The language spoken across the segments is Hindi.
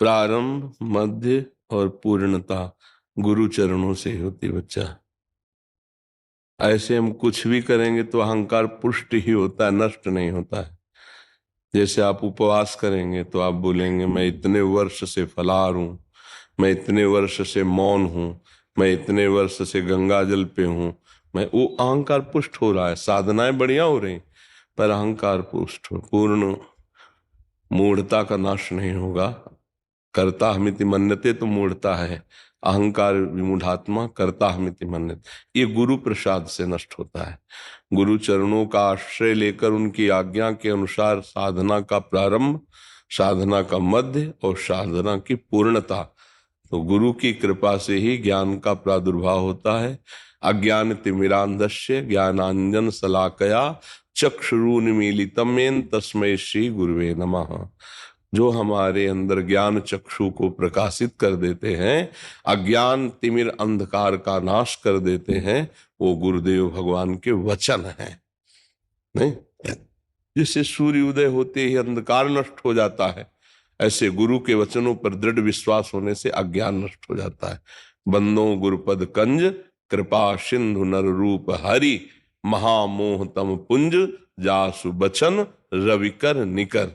प्रारंभ, मध्य और पूर्णता गुरु चरणों से होती बच्चा। ऐसे हम कुछ भी करेंगे तो अहंकार पुष्ट ही होता है, नष्ट नहीं होता है। जैसे आप उपवास करेंगे तो आप बोलेंगे मैं इतने वर्ष से फलाहार हूँ, मैं इतने वर्ष से मौन हूँ, मैं इतने वर्ष से गंगा जल पे हूँ। मैं वो अहंकार पुष्ट हो रहा है, साधनाएं बढ़िया हो रही, पर अहंकार पुष्ट हो, पूर्ण मूढ़ता का नाश नहीं होगा। कर्ता हमिति मन्यते तो मूढ़ता है, अहंकार विमूढ़ात्मा कर्ता हमिति मन्यते, ये गुरु प्रसाद से नष्ट होता है। गुरु चरणों का आश्रय लेकर उनकी आज्ञा के अनुसार साधना का प्रारंभ, साधना का मध्य और साधना की पूर्णता, तो गुरु की कृपा से ही ज्ञान का प्रादुर्भाव होता है। अज्ञान तिमिरांधस्य ज्ञानांजन शलाकया चक्षुरुन्मीलितं येन तस्मै श्री गुरुवे नमः। जो हमारे अंदर ज्ञान चक्षु को प्रकाशित कर देते हैं, अज्ञान तिमिर अंधकार का नाश कर देते हैं, वो गुरुदेव भगवान के वचन हैं। नहीं, जिससे सूर्य उदय होते ही अंधकार नष्ट हो जाता है, ऐसे गुरु के वचनों पर दृढ़ विश्वास होने से अज्ञान नष्ट हो जाता है। बंदो गुरुपद कंज कृपा सिंधु नर रूप हरि, महामोह तम पुंज जासु बचन रविकर निकर।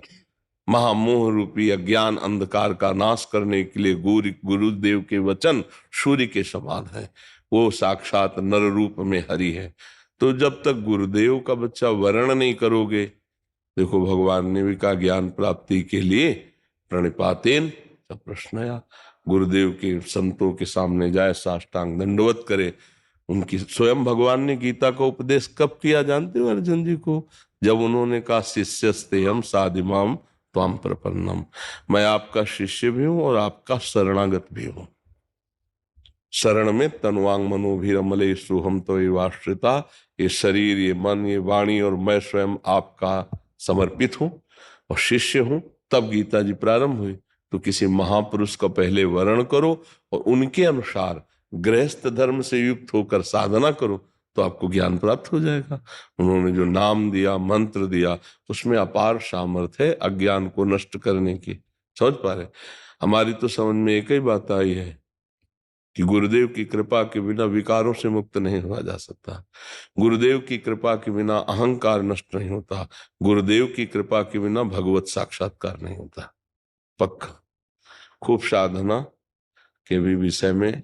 महामोह रूपी अज्ञान अंधकार का नाश करने के लिए गुरुदेव के वचन सूर्य के समान है, वो साक्षात नर रूप में हरि है। तो जब तक गुरुदेव का बच्चा वर्ण नहीं करोगे, देखो भगवान ने भी कहा ज्ञान प्राप्ति के लिए प्रणिपातेन सब प्रश्नया, गुरुदेव के संतों के सामने जाए, साष्टांग दंडवत करे। उनकी स्वयं भगवान ने गीता का उपदेश कब किया जानते हो अर्जुन जी को? जब उन्होंने कहा शिष्यस्ते हम साधिमाम त्वाम प्रपन्नम, मैं आपका शिष्य भी हूं और आपका शरणागत भी हूं। शरण में तनुवांग मनोभिरमले सुहम तो वाश्रिता, ये शरीर, ये मन, ये वाणी और मैं स्वयं आपका समर्पित हूं और शिष्य हूं। तब गीता जी प्रारंभ हुई। तो किसी महापुरुष का पहले वर्ण करो और उनके अनुसार गृहस्थ धर्म से युक्त होकर साधना करो, तो आपको ज्ञान प्राप्त हो जाएगा। उन्होंने जो नाम दिया, मंत्र दिया, उसमें अपार सामर्थ्य है अज्ञान को नष्ट करने की। समझ पा रहे? हमारी तो समझ में एक ही बात आई है कि गुरुदेव की कृपा के बिना विकारों से मुक्त नहीं हुआ जा सकता, गुरुदेव की कृपा के बिना अहंकार नष्ट नहीं होता, गुरुदेव की कृपा के बिना भगवत साक्षात्कार नहीं होता। पक्का। खूब साधना के भी विषय में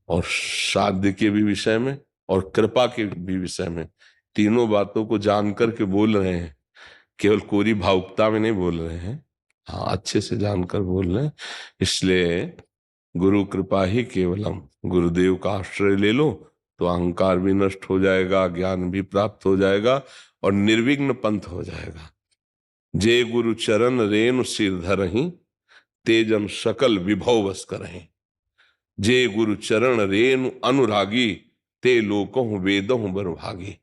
और साध्य के भी विषय में और कृपा के भी विषय में, तीनों बातों को जान करके बोल रहे हैं, केवल कोरी भावुकता में नहीं बोल रहे हैं, हाँ अच्छे से जानकर बोल रहे हैं। इसलिए गुरु कृपा ही केवलम, गुरुदेव का आश्रय ले लो तो अहंकार भी नष्ट हो जाएगा, ज्ञान भी प्राप्त हो जाएगा और निर्विघ्न पंथ हो जाएगा। जे गुरु चरण रेणु सिर धरहि, तेजन सकल विभव बस करहि। जे गुरु चरण रेणु अनुरागी, ते लोकहु वेदहु बरभागी।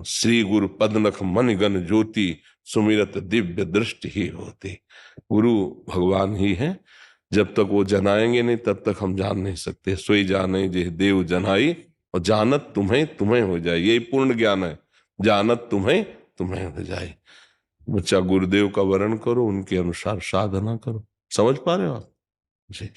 श्री गुरु पदनख मन गण ज्योति, सुमिरत दिव्य दृष्टि ही होती। गुरु भगवान ही है, जब तक वो जनाएंगे नहीं तब तक हम जान नहीं सकते। सोई जाने जे देव जनाई, और जानत तुम्हें तुम्हें हो जाए, यही पूर्ण ज्ञान है। जानत तुम्हें तुम्हें हो जाए। बच्चा गुरुदेव का वर्ण करो, उनके अनुसार साधना करो। समझ पा रहे हो आप जी?